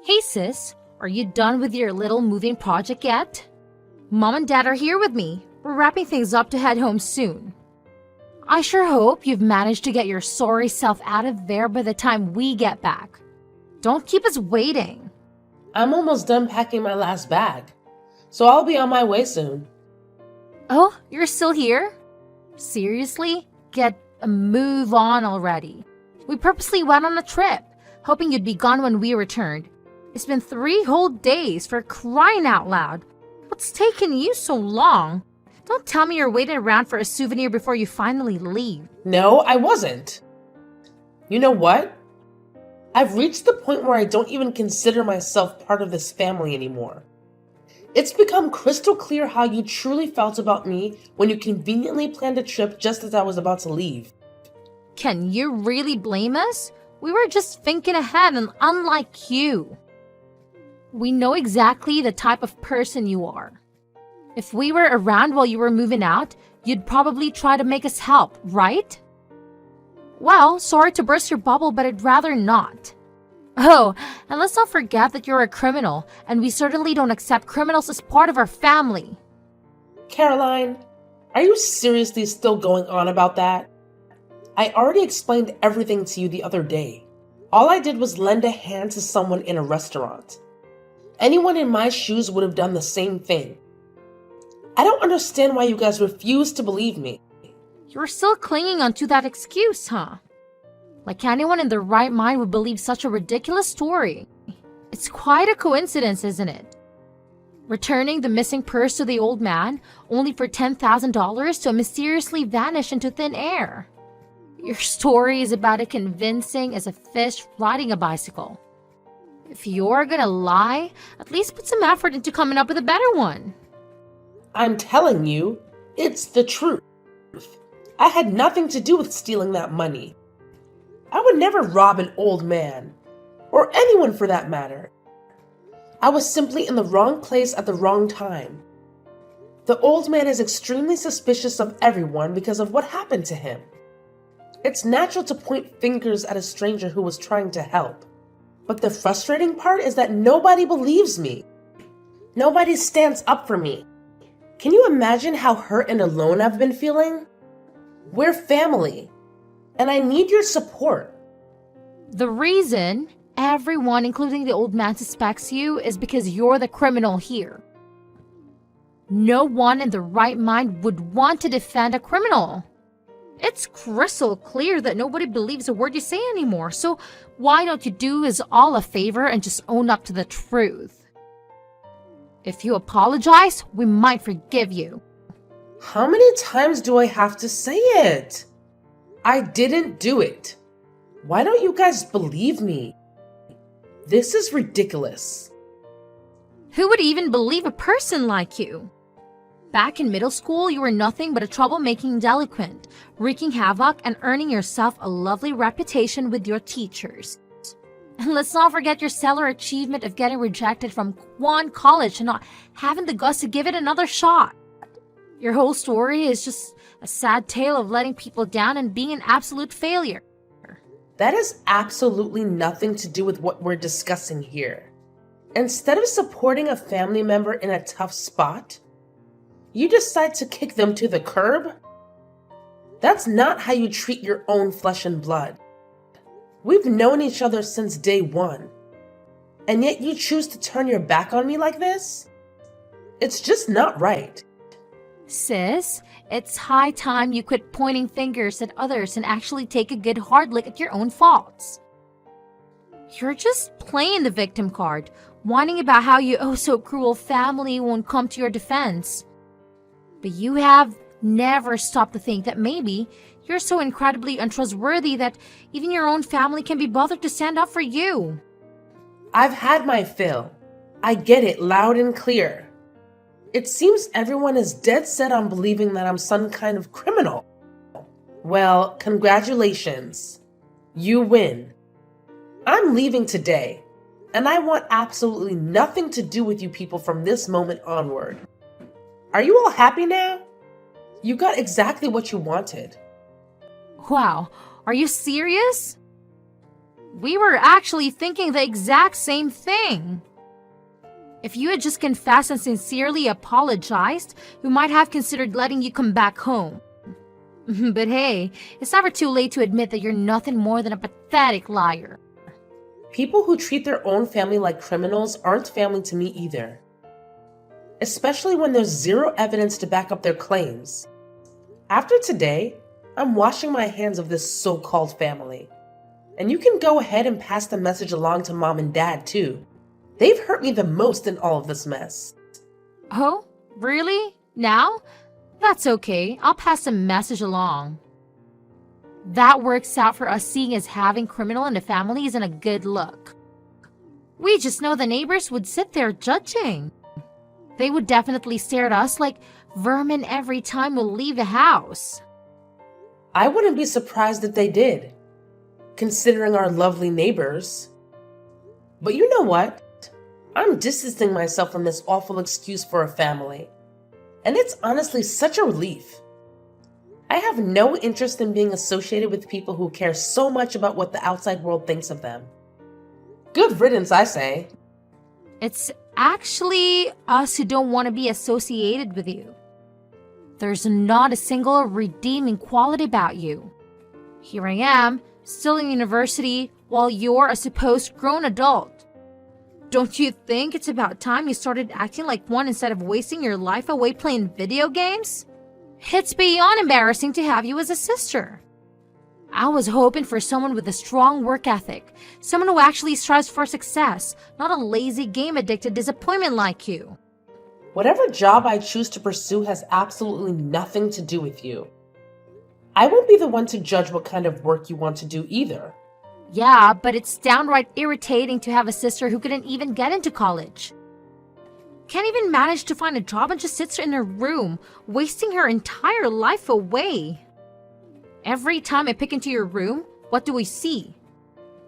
Hey sis, are you done with your little moving project yet? Mom and Dad are here with me. We're wrapping things up to head home soon. I sure hope you've managed to get your sorry self out of there by the time we get back. Don't keep us waiting. I'm almost done packing my last bag, so I'll be on my way soon. Oh, you're still here? Seriously? Get a move on already. We purposely went on a trip, hoping you'd be gone when we returned. It's been 3 whole days, for crying out loud. What's taking you so long? Don't tell me you're waiting around for a souvenir before you finally leave. No, I wasn't. You know what? I've reached the point where I don't even consider myself part of this family anymore. It's become crystal clear how you truly felt about me when you conveniently planned a trip just as I was about to leave. Can you really blame us? We were just thinking ahead, and unlike you. We know exactly the type of person you are. If we were around while you were moving out, you'd probably try to make us help, right? Well, sorry to burst your bubble, but I'd rather not. Oh, and let's not forget that you're a criminal, and we certainly don't accept criminals as part of our family. Caroline, are you seriously still going on about that? I already explained everything to you the other day. All I did was lend a hand to someone in a restaurant. Anyone in my shoes would have done the same thing. I don't understand why you guys refuse to believe me. You're still clinging onto that excuse, huh? Like anyone in their right mind would believe such a ridiculous story. It's quite a coincidence, isn't it? Returning the missing purse to the old man, only for $10,000 to mysteriously vanish into thin air. Your story is about as convincing as a fish riding a bicycle. If you're gonna lie, at least put some effort into coming up with a better one. I'm telling you, it's the truth. I had nothing to do with stealing that money. I would never rob an old man, or anyone for that matter. I was simply in the wrong place at the wrong time. The old man is extremely suspicious of everyone because of what happened to him. It's natural to point fingers at a stranger who was trying to help. But the frustrating part is that nobody believes me. Nobody stands up for me. Can you imagine how hurt and alone I've been feeling? We're family, and I need your support. The reason everyone, including the old man, suspects you is because you're the criminal here. No one in the right mind would want to defend a criminal. It's crystal clear that nobody believes a word you say anymore, so why don't you do us all a favor and just own up to the truth? If you apologize, we might forgive you. How many times do I have to say it? I didn't do it. Why don't you guys believe me? This is ridiculous. Who would even believe a person like you? Back in middle school, you were nothing but a troublemaking delinquent, wreaking havoc and earning yourself a lovely reputation with your teachers. And let's not forget your stellar achievement of getting rejected from one college and not having the guts to give it another shot. Your whole story is just a sad tale of letting people down and being an absolute failure. That has absolutely nothing to do with what we're discussing here. Instead of supporting a family member in a tough spot, you decide to kick them to the curb? That's not how you treat your own flesh and blood. We've known each other since day one, and yet you choose to turn your back on me like this? It's just not right. Sis, it's high time you quit pointing fingers at others and actually take a good hard look at your own faults. You're just playing the victim card, whining about how your oh so cruel family won't come to your defense. But you have never stopped to think that maybe you're so incredibly untrustworthy that even your own family can be bothered to stand up for you. I've had my fill. I get it loud and clear. It seems everyone is dead set on believing that I'm some kind of criminal. Well, congratulations. You win. I'm leaving today, and I want absolutely nothing to do with you people from this moment onward. Are you all happy now? You got exactly what you wanted. Wow, are you serious? We were actually thinking the exact same thing. If you had just confessed and sincerely apologized, we might have considered letting you come back home. But hey, it's never too late to admit that you're nothing more than a pathetic liar. People who treat their own family like criminals aren't family to me either. Especially when there's zero evidence to back up their claims. After today, I'm washing my hands of this so-called family. And you can go ahead and pass the message along to Mom and Dad too. They've hurt me the most in all of this mess. Oh, really? Now? That's okay. I'll pass the message along. That works out for us, seeing as having criminal in the family isn't a good look. We just know the neighbors would sit there judging. They would definitely stare at us like vermin every time we leave the house. I wouldn't be surprised if they did, considering our lovely neighbors. But you know what? I'm distancing myself from this awful excuse for a family. And it's honestly such a relief. I have no interest in being associated with people who care so much about what the outside world thinks of them. Good riddance, I say. It's actually us who don't want to be associated with you. There's not a single redeeming quality about you. Here I am, still in university, while you're a supposed grown adult. Don't you think it's about time you started acting like one instead of wasting your life away playing video games? It's beyond embarrassing to have you as a sister. I was hoping for someone with a strong work ethic, someone who actually strives for success, not a lazy game-addicted disappointment like you. Whatever job I choose to pursue has absolutely nothing to do with you. I won't be the one to judge what kind of work you want to do either. Yeah, but it's downright irritating to have a sister who couldn't even get into college. Can't even manage to find a job and just sits in her room, wasting her entire life away. Every time I pick into your room, what do we see?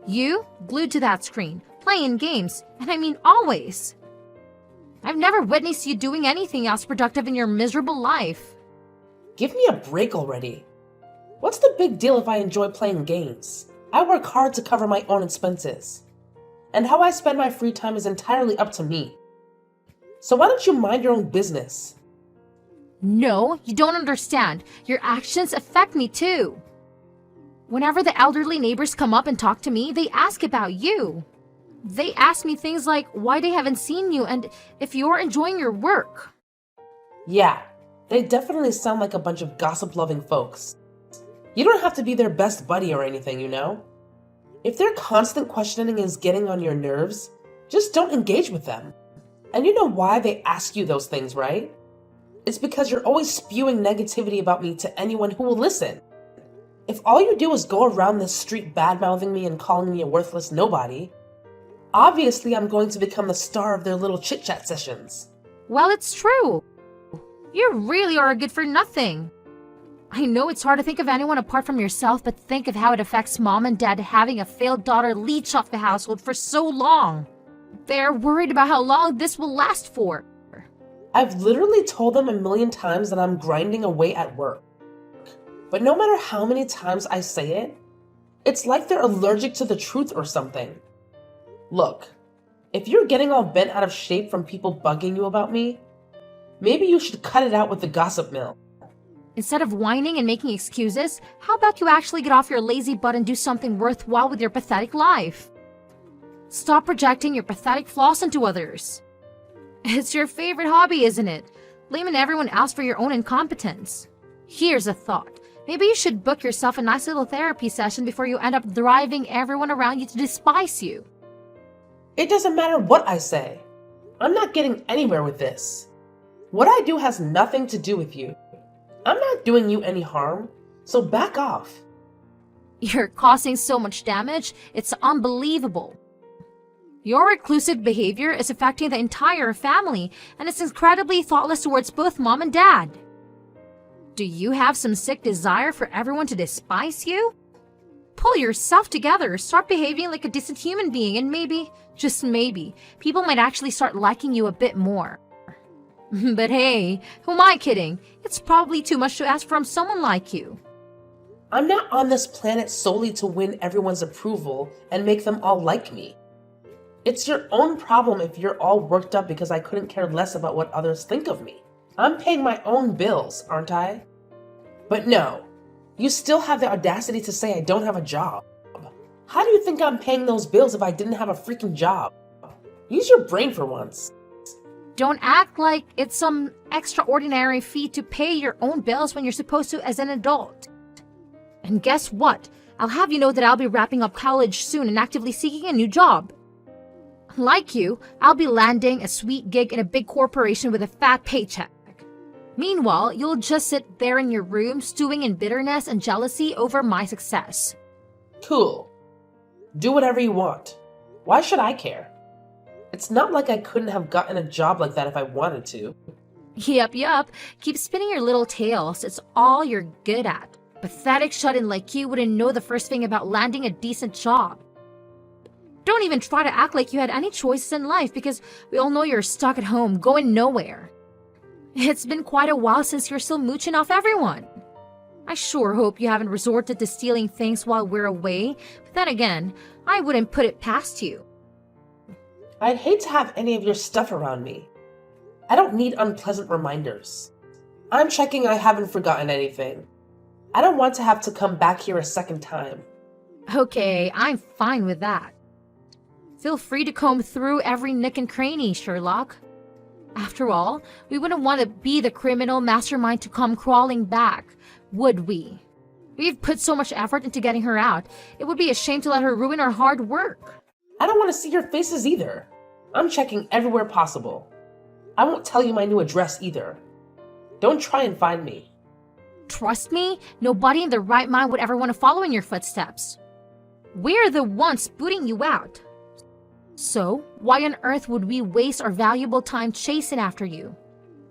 You, glued to that screen, playing games, and I mean always. I've never witnessed you doing anything else productive in your miserable life. Give me a break already. What's the big deal if I enjoy playing games? I work hard to cover my own expenses. And how I spend my free time is entirely up to me. So why don't you mind your own business? No, you don't understand. Your actions affect me too. Whenever the elderly neighbors come up and talk to me, they ask about you. They ask me things like why they haven't seen you and if you're enjoying your work. Yeah, they definitely sound like a bunch of gossip-loving folks. You don't have to be their best buddy or anything, you know? If their constant questioning is getting on your nerves, just don't engage with them. And you know why they ask you those things, right? It's because you're always spewing negativity about me to anyone who will listen. If all you do is go around this street bad-mouthing me and calling me a worthless nobody, obviously I'm going to become the star of their little chit-chat sessions. Well, it's true. You really are a good for nothing. I know it's hard to think of anyone apart from yourself, but think of how it affects Mom and Dad having a failed daughter leech off the household for so long. They're worried about how long this will last for. I've literally told them a million times that I'm grinding away at work. But no matter how many times I say it, it's like they're allergic to the truth or something. Look, if you're getting all bent out of shape from people bugging you about me, maybe you should cut it out with the gossip mill. Instead of whining and making excuses, how about you actually get off your lazy butt and do something worthwhile with your pathetic life? Stop projecting your pathetic flaws onto others. It's your favorite hobby, isn't it? Blaming everyone else for your own incompetence. Here's a thought. Maybe you should book yourself a nice little therapy session before you end up driving everyone around you to despise you. It doesn't matter what I say. I'm not getting anywhere with this. What I do has nothing to do with you. I'm not doing you any harm, so back off. You're causing so much damage, it's unbelievable. Your reclusive behavior is affecting the entire family, and it's incredibly thoughtless towards both Mom and Dad. Do you have some sick desire for everyone to despise you? Pull yourself together, start behaving like a decent human being, and maybe, just maybe, people might actually start liking you a bit more. But hey, who am I kidding? It's probably too much to ask from someone like you. I'm not on this planet solely to win everyone's approval and make them all like me. It's your own problem if you're all worked up because I couldn't care less about what others think of me. I'm paying my own bills, aren't I? But no, you still have the audacity to say I don't have a job. How do you think I'm paying those bills if I didn't have a freaking job? Use your brain for once. Don't act like it's some extraordinary feat to pay your own bills when you're supposed to as an adult. And guess what? I'll have you know that I'll be wrapping up college soon and actively seeking a new job. Like you, I'll be landing a sweet gig in a big corporation with a fat paycheck. Meanwhile, you'll just sit there in your room stewing in bitterness and jealousy over my success. Cool. Do whatever you want. Why should I care? It's not like I couldn't have gotten a job like that if I wanted to. Yup. Keep spinning your little tails. It's all you're good at. Pathetic shut-in like you wouldn't know the first thing about landing a decent job. Don't even try to act like you had any choices in life because we all know you're stuck at home, going nowhere. It's been quite a while since you're still mooching off everyone. I sure hope you haven't resorted to stealing things while we're away, but then again, I wouldn't put it past you. I'd hate to have any of your stuff around me. I don't need unpleasant reminders. I'm checking I haven't forgotten anything. I don't want to have to come back here a second time. Okay, I'm fine with that. Feel free to comb through every nook and cranny, Sherlock. After all, we wouldn't want to be the criminal mastermind to come crawling back, would we? We've put so much effort into getting her out. It would be a shame to let her ruin our hard work. I don't want to see your faces either. I'm checking everywhere possible. I won't tell you my new address either. Don't try and find me. Trust me, nobody in their right mind would ever want to follow in your footsteps. We're the ones booting you out. So, why on earth would we waste our valuable time chasing after you?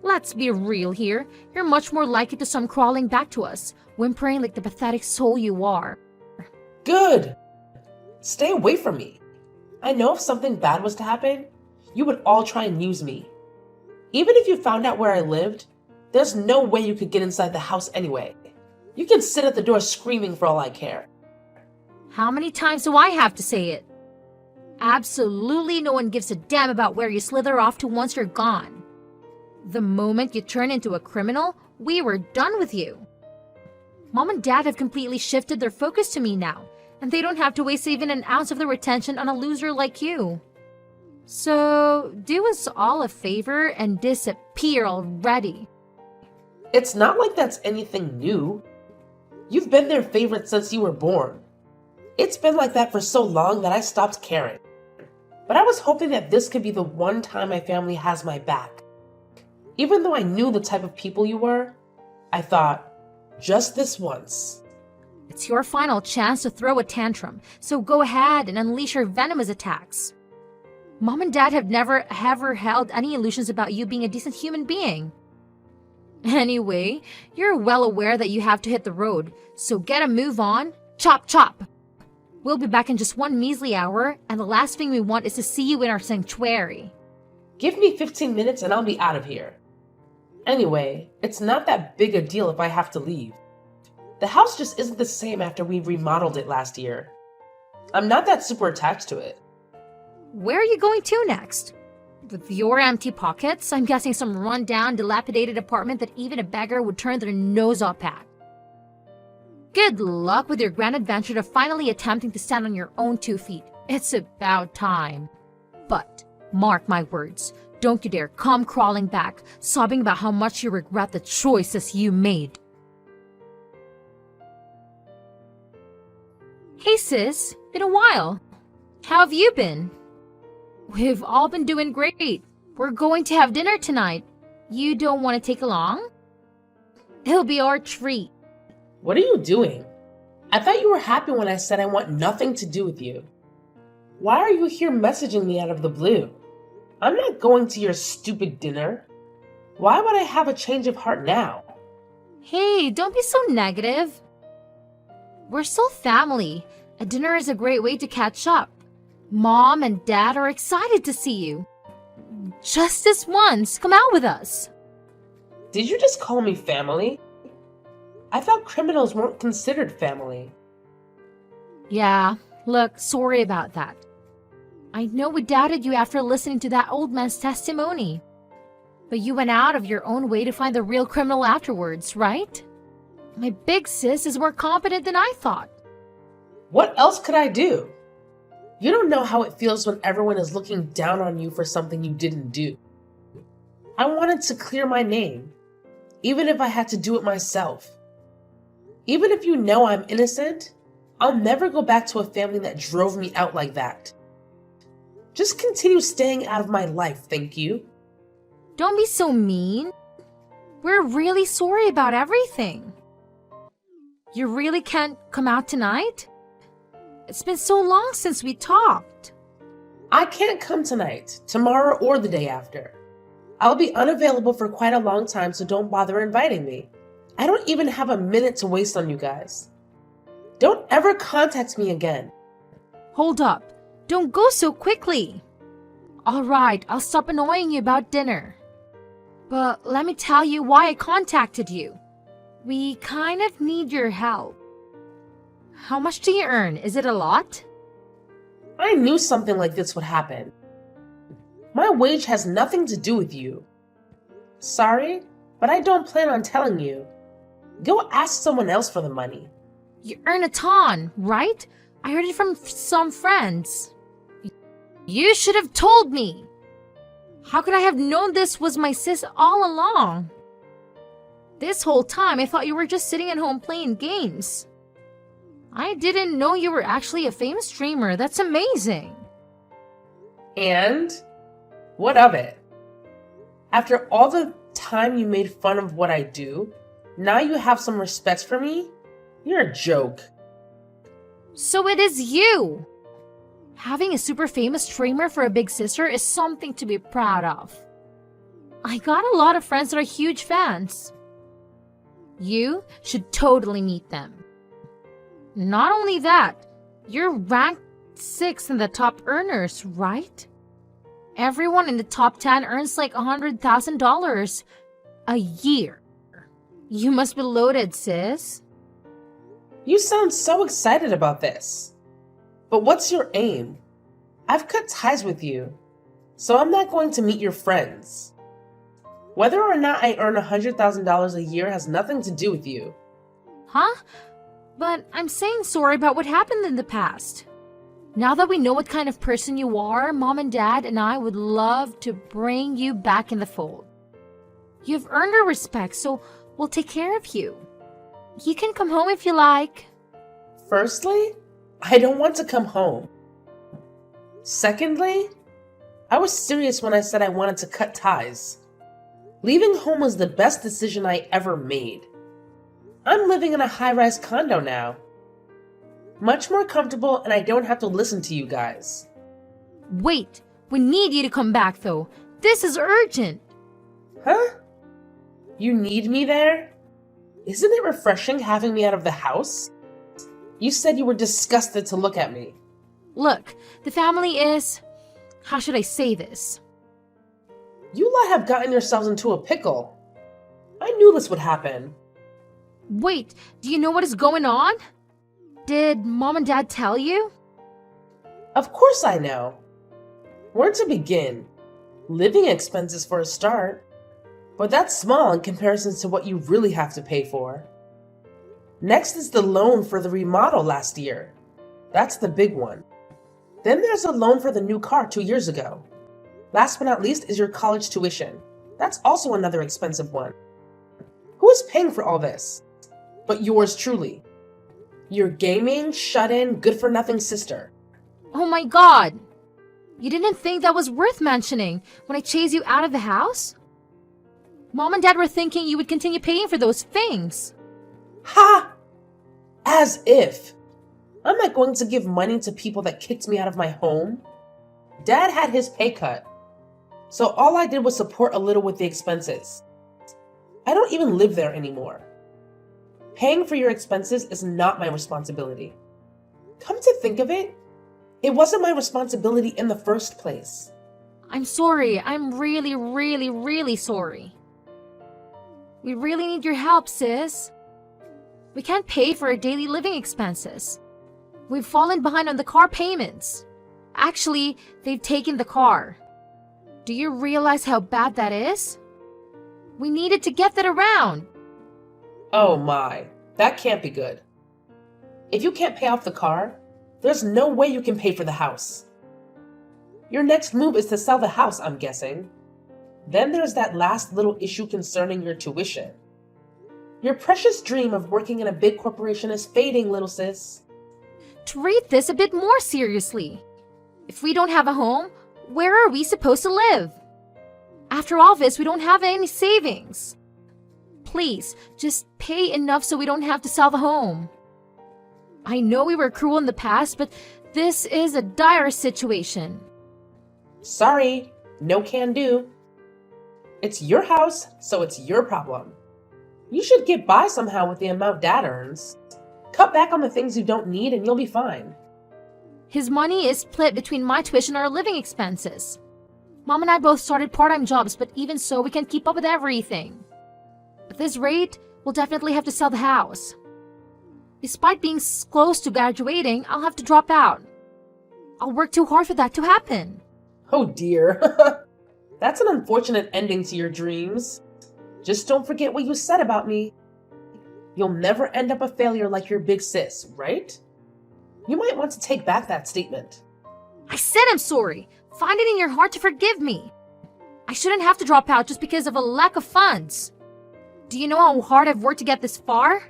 Let's be real here. You're much more likely to come crawling back to us, whimpering like the pathetic soul you are. Good! Stay away from me. I know if something bad was to happen, you would all try and use me. Even if you found out where I lived, there's no way you could get inside the house anyway. You can sit at the door screaming for all I care. How many times do I have to say it? Absolutely no one gives a damn about where you slither off to once you're gone. The moment you turn into a criminal, we were done with you. Mom and Dad have completely shifted their focus to me now, and they don't have to waste even an ounce of their attention on a loser like you. So, do us all a favor and disappear already. It's not like that's anything new. You've been their favorite since you were born. It's been like that for so long that I stopped caring. But I was hoping that this could be the one time my family has my back. Even though I knew the type of people you were, I thought, just this once. It's your final chance to throw a tantrum, so go ahead and unleash your venomous attacks. Mom and Dad have never ever held any illusions about you being a decent human being. Anyway, you're well aware that you have to hit the road, so get a move on. Chop chop! We'll be back in just one measly hour, and the last thing we want is to see you in our sanctuary. Give me 15 minutes and I'll be out of here. Anyway, it's not that big a deal if I have to leave. The house just isn't the same after we remodeled it last year. I'm not that super attached to it. Where are you going to next? With your empty pockets, I'm guessing some run-down, dilapidated apartment that even a beggar would turn their nose up at. Good luck with your grand adventure to finally attempting to stand on your own 2 feet. It's about time. But, mark my words, don't you dare come crawling back, sobbing about how much you regret the choices you made. Hey sis, been a while. How have you been? We've all been doing great. We're going to have dinner tonight. You don't want to take along? It'll be our treat. What are you doing? I thought you were happy when I said I want nothing to do with you. Why are you here messaging me out of the blue? I'm not going to your stupid dinner. Why would I have a change of heart now? Hey, don't be so negative. We're still family. A dinner is a great way to catch up. Mom and Dad are excited to see you. Just this once, come out with us. Did you just call me family? I thought criminals weren't considered family. Yeah, look, sorry about that. I know we doubted you after listening to that old man's testimony. But you went out of your own way to find the real criminal afterwards, right? My big sis is more competent than I thought. What else could I do? You don't know how it feels when everyone is looking down on you for something you didn't do. I wanted to clear my name, even if I had to do it myself. Even if you know I'm innocent, I'll never go back to a family that drove me out like that. Just continue staying out of my life, thank you. Don't be so mean. We're really sorry about everything. You really can't come out tonight? It's been so long since we talked. I can't come tonight, tomorrow, or the day after. I'll be unavailable for quite a long time, so don't bother inviting me. I don't even have a minute to waste on you guys. Don't ever contact me again. Hold up. Don't go so quickly. All right, I'll stop annoying you about dinner. But let me tell you why I contacted you. We kind of need your help. How much do you earn? Is it a lot? I knew something like this would happen. My wage has nothing to do with you. Sorry, but I don't plan on telling you. Go ask someone else for the money. You earn a ton, right? I heard it from some friends. You should have told me. How could I have known this was my sis all along? This whole time I thought you were just sitting at home playing games. I didn't know you were actually a famous streamer. That's amazing. And what of it? After all the time you made fun of what I do, now you have some respect for me? You're a joke. So it is you. Having a super famous streamer for a big sister is something to be proud of. I got a lot of friends that are huge fans. You should totally meet them. Not only that, you're ranked 6th in the top earners, right? Everyone in the top 10 earns like $100,000 a year. You must be loaded, sis. You sound so excited about this. But what's your aim? I've cut ties with you, so I'm not going to meet your friends. Whether or not I earn $100,000 a year has nothing to do with you. Huh? But I'm saying sorry about what happened in the past. Now that we know what kind of person you are, Mom and Dad and I would love to bring you back in the fold. You've earned our respect, so we'll take care of you. You can come home if you like. Firstly, I don't want to come home. Secondly, I was serious when I said I wanted to cut ties. Leaving home was the best decision I ever made. I'm living in a high-rise condo now. Much more comfortable, and I don't have to listen to you guys. Wait, we need you to come back though. This is urgent. Huh? You need me there? Isn't it refreshing having me out of the house? You said you were disgusted to look at me. Look, the family is... How should I say this? You lot have gotten yourselves into a pickle. I knew this would happen. Wait, do you know what is going on? Did Mom and Dad tell you? Of course I know. Where to begin? Living expenses for a start. But that's small in comparison to what you really have to pay for. Next is the loan for the remodel last year. That's the big one. Then there's a loan for the new car 2 years ago. Last but not least is your college tuition. That's also another expensive one. Who is paying for all this? But yours truly. Your gaming, shut-in, good-for-nothing sister. Oh my god! You didn't think that was worth mentioning when I chased you out of the house? Mom and Dad were thinking you would continue paying for those things. Ha! As if. I'm not going to give money to people that kicked me out of my home. Dad had his pay cut, so all I did was support a little with the expenses. I don't even live there anymore. Paying for your expenses is not my responsibility. Come to think of it, it wasn't my responsibility in the first place. I'm sorry. I'm really, really, really sorry. We really need your help, sis. We can't pay for our daily living expenses. We've fallen behind on the car payments. Actually, they've taken the car. Do you realize how bad that is? We needed to get that around. Oh my, that can't be good. If you can't pay off the car, there's no way you can pay for the house. Your next move is to sell the house, I'm guessing. Then there's that last little issue concerning your tuition. Your precious dream of working in a big corporation is fading, little sis. Treat this a bit more seriously. If we don't have a home, where are we supposed to live? After all this, we don't have any savings. Please, just pay enough so we don't have to sell the home. I know we were cruel in the past, but this is a dire situation. Sorry, no can do. It's your house, so it's your problem. You should get by somehow with the amount Dad earns. Cut back on the things you don't need and you'll be fine. His money is split between my tuition and our living expenses. Mom and I both started part-time jobs, but even so, we can't keep up with everything. At this rate, we'll definitely have to sell the house. Despite being close to graduating, I'll have to drop out. I'll work too hard for that to happen. Oh dear. That's an unfortunate ending to your dreams. Just don't forget what you said about me. You'll never end up a failure like your big sis, right? You might want to take back that statement. I said I'm sorry. Find it in your heart to forgive me. I shouldn't have to drop out just because of a lack of funds. Do you know how hard I've worked to get this far?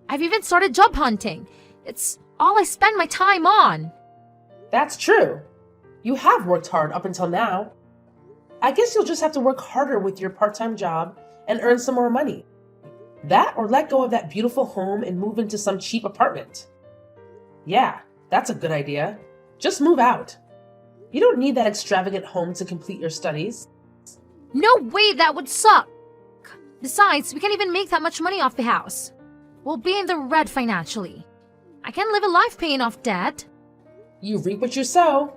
I've even started job hunting. It's all I spend my time on. That's true. You have worked hard up until now. I guess you'll just have to work harder with your part-time job and earn some more money. That or let go of that beautiful home and move into some cheap apartment. Yeah, that's a good idea. Just move out. You don't need that extravagant home to complete your studies. No way, that would suck. Besides, we can't even make that much money off the house. We'll be in the red financially. I can't live a life paying off debt. You reap what you sow.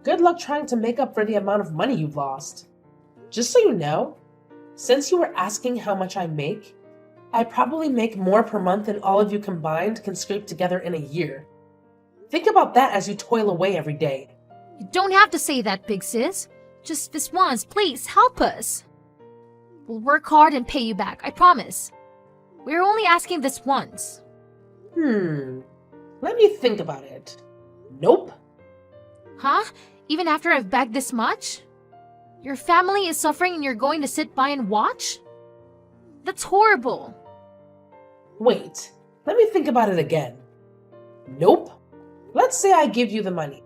Good luck trying to make up for the amount of money you've lost. Just so you know, since you were asking how much I make, I probably make more per month than all of you combined can scrape together in a year. Think about that as you toil away every day. You don't have to say that, big sis. Just this once, please help us. We'll work hard and pay you back, I promise. We're only asking this once. Let me think about it. Nope. Huh? Even after I've begged this much? Your family is suffering and you're going to sit by and watch? That's horrible. Wait, let me think about it again. Nope. Let's say I give you the money.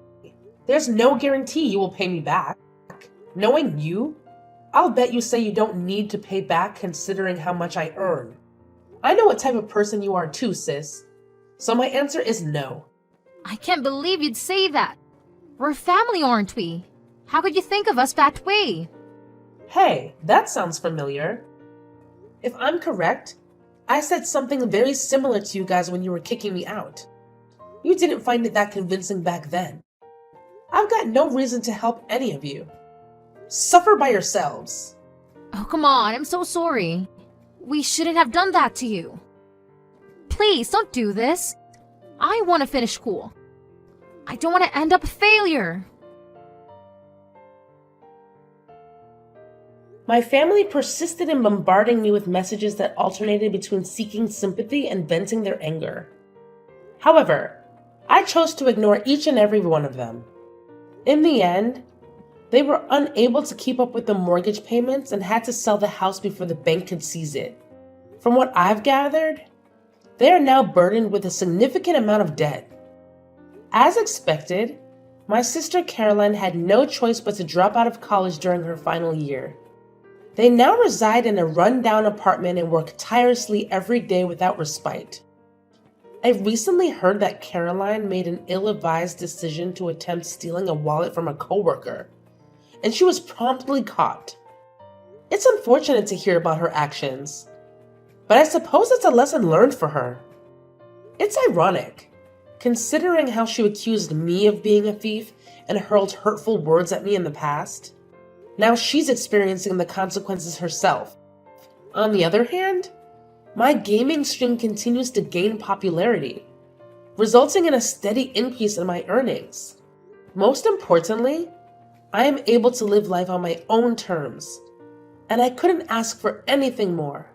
There's no guarantee you will pay me back. Knowing you, I'll bet you say you don't need to pay back considering how much I earn. I know what type of person you are too, sis. So my answer is no. I can't believe you'd say that. We're family, aren't we? How could you think of us that way? Hey, that sounds familiar. If I'm correct, I said something very similar to you guys when you were kicking me out. You didn't find it that convincing back then. I've got no reason to help any of you. Suffer by yourselves. Oh, come on, I'm so sorry. We shouldn't have done that to you. Please, don't do this. I want to finish school. I don't want to end up a failure. My family persisted in bombarding me with messages that alternated between seeking sympathy and venting their anger. However, I chose to ignore each and every one of them. In the end, they were unable to keep up with the mortgage payments and had to sell the house before the bank could seize it. From what I've gathered, they are now burdened with a significant amount of debt. As expected, my sister Caroline had no choice but to drop out of college during her final year. They now reside in a run-down apartment and work tirelessly every day without respite. I recently heard that Caroline made an ill-advised decision to attempt stealing a wallet from a coworker, and she was promptly caught. It's unfortunate to hear about her actions, but I suppose it's a lesson learned for her. It's ironic, considering how she accused me of being a thief and hurled hurtful words at me in the past. Now she's experiencing the consequences herself. On the other hand, My gaming stream continues to gain popularity, resulting in a steady increase in my earnings. Most importantly, I am able to live life on my own terms, and I couldn't ask for anything more.